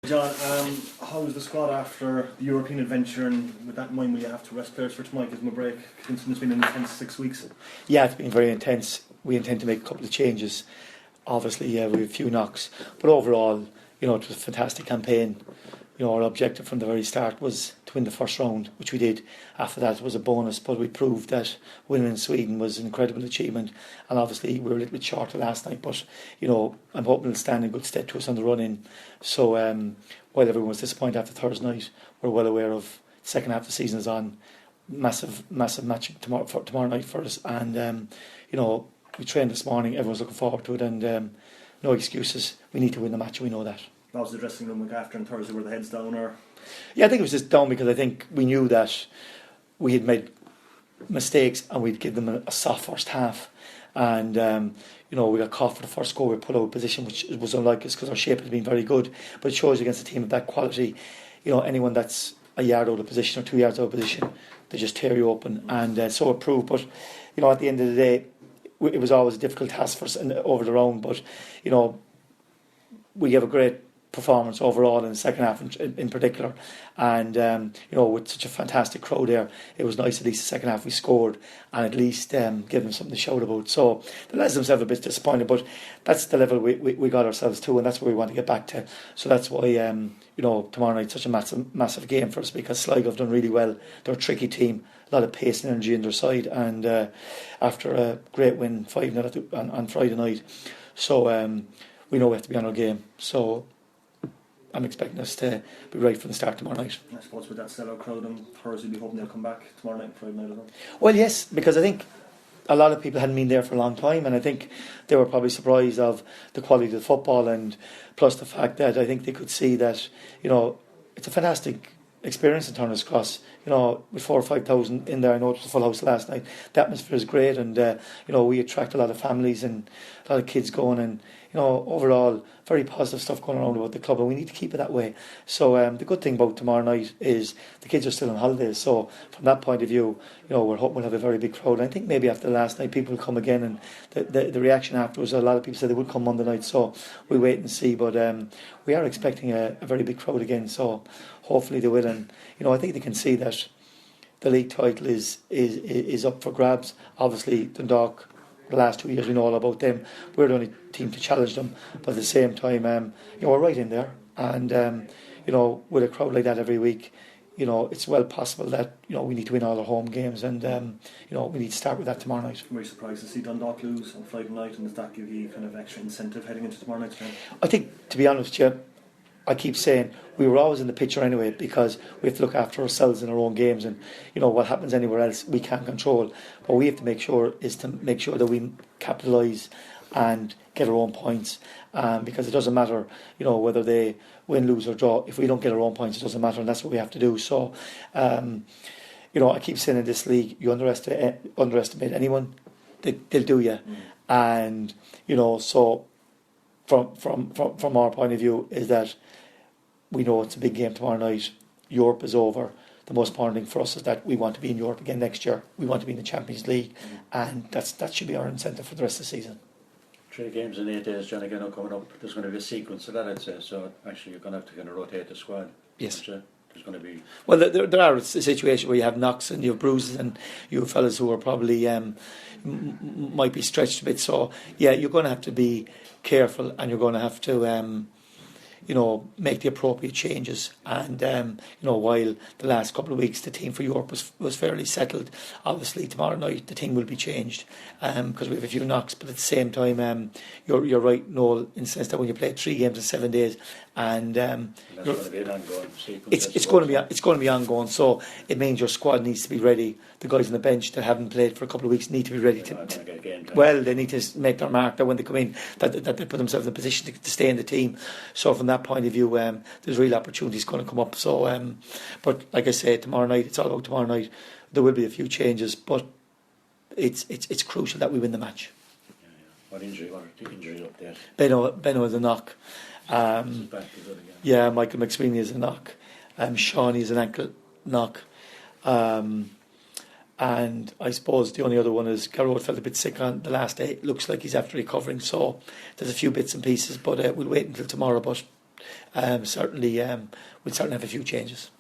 John, how was the squad after the European adventure, and with that in mind, will you have to rest players for tomorrow, give them a break, considering it's been an intense 6 weeks? Yeah, it's been very intense. We intend to make a couple of changes. Obviously, we have a few knocks, but overall, it was a fantastic campaign. Our objective from the very start was to win the first round, which we did. After that, it was a bonus, but we proved that winning in Sweden was an incredible achievement. And obviously, we were a little bit shorter last night, but I'm hoping it'll stand in good stead to us on the run-in. So while everyone was disappointed after Thursday night, we're well aware of the second half of the season is on. Massive match tomorrow night for us, and we trained this morning. Everyone's looking forward to it, and no excuses. We need to win the match, and we know that. That was the dressing room week after on Thursday, were the heads down, or? Yeah, I think it was just down because I think we knew that we had made mistakes and we'd give them a soft first half, and we got caught for the first goal. We put out of position, which was unlike us because our shape has been very good, but it shows against a team of that quality, anyone that's a yard out of position or 2 yards out of position, they just tear you open, and so it proved. But at the end of the day, it was always a difficult task for us over the round, but we gave a great performance overall in the second half in particular, and with such a fantastic crowd there, it was nice at least the second half we scored and at least give them something to shout about. So the lads themselves a bit disappointed, but that's the level we got ourselves to, and that's where we want to get back to. So that's why tomorrow night's such a massive game for us, because Sligo have done really well. They're a tricky team, a lot of pace and energy in their side, and after a great win 5-0 on Friday night, so we know we have to be on our game. So I'm expecting us to be right from the start tomorrow night. I suppose with that sellout crowd on Thursday, we'll be hoping they'll come back tomorrow night and Friday night as well. Well, yes, because I think a lot of people hadn't been there for a long time, and I think they were probably surprised of the quality of the football, and plus the fact that I think they could see that it's a fantastic experience in Turner's Cross. With 4,000 or 5,000 in there. I know it was a full house last night. The atmosphere is great, and we attract a lot of families and a lot of kids going, and overall very positive stuff going around about the club, and we need to keep it that way. So the good thing about tomorrow night is the kids are still on holidays, so from that point of view, we're hoping we'll have a very big crowd. And I think maybe after last night people will come again, and the reaction afterwards, a lot of people said they would come Monday night, so we'll wait and see. But we are expecting a very big crowd again, so hopefully they will. And I think they can see that the league title is up for grabs. Obviously Dundalk, the last 2 years, we know all about them. We're the only team to challenge them, but at the same time, we're right in there. And with a crowd like that every week, it's well possible that we need to win all our home games, and we need to start with that tomorrow night. I'm very surprised to see Dundalk lose on Friday night, and does that give you kind of extra incentive heading into tomorrow night's game? I think, to be honest with you, I keep saying we were always in the picture anyway, because we have to look after ourselves in our own games, and what happens anywhere else we can't control. What we have to make sure is to make sure that we capitalise and get our own points, because it doesn't matter whether they win, lose or draw. If we don't get our own points, it doesn't matter, and that's what we have to do. So I keep saying in this league, you underestimate anyone, they'll do you. And so from our point of view is that we know it's a big game tomorrow night. Europe is over. The most important thing for us is that we want to be in Europe again next year. We want to be in the Champions League, and that should be our incentive for the rest of the season. 3 games in 8 days, John, again, are coming up. There's going to be a sequence of that, I'd say. So actually, you're going to have to kind of rotate the squad. Yes. There's going to be. Well, there are a situation where you have knocks and you have bruises, and you have fellas who are probably might be stretched a bit. So yeah, you're going to have to be careful, and you're going to have to make the appropriate changes. And while the last couple of weeks the team for Europe was fairly settled, obviously tomorrow night the team will be changed because we have a few knocks. But at the same time, you're right, Noel, in the sense that when you play 3 games in 7 days, and that's going to be an ongoing sequence. It's going to be ongoing. So it means your squad needs to be ready. The guys on the bench that haven't played for a couple of weeks need to be ready they need to make their mark that when they come in, that they put themselves in a position to stay in the team. So from that point of view, there's real opportunities going to come up. So, but like I say, tomorrow night, it's all about tomorrow night. There will be a few changes, but it's crucial that we win the match. What injury up there? Benno has a knock. Yeah, Michael McSweeney is a knock. Shawnee is an ankle knock. And I suppose the only other one is Garrod felt a bit sick on the last day. Looks like he's after recovering. So there's a few bits and pieces, but we'll wait until tomorrow. But certainly we'll certainly have a few changes.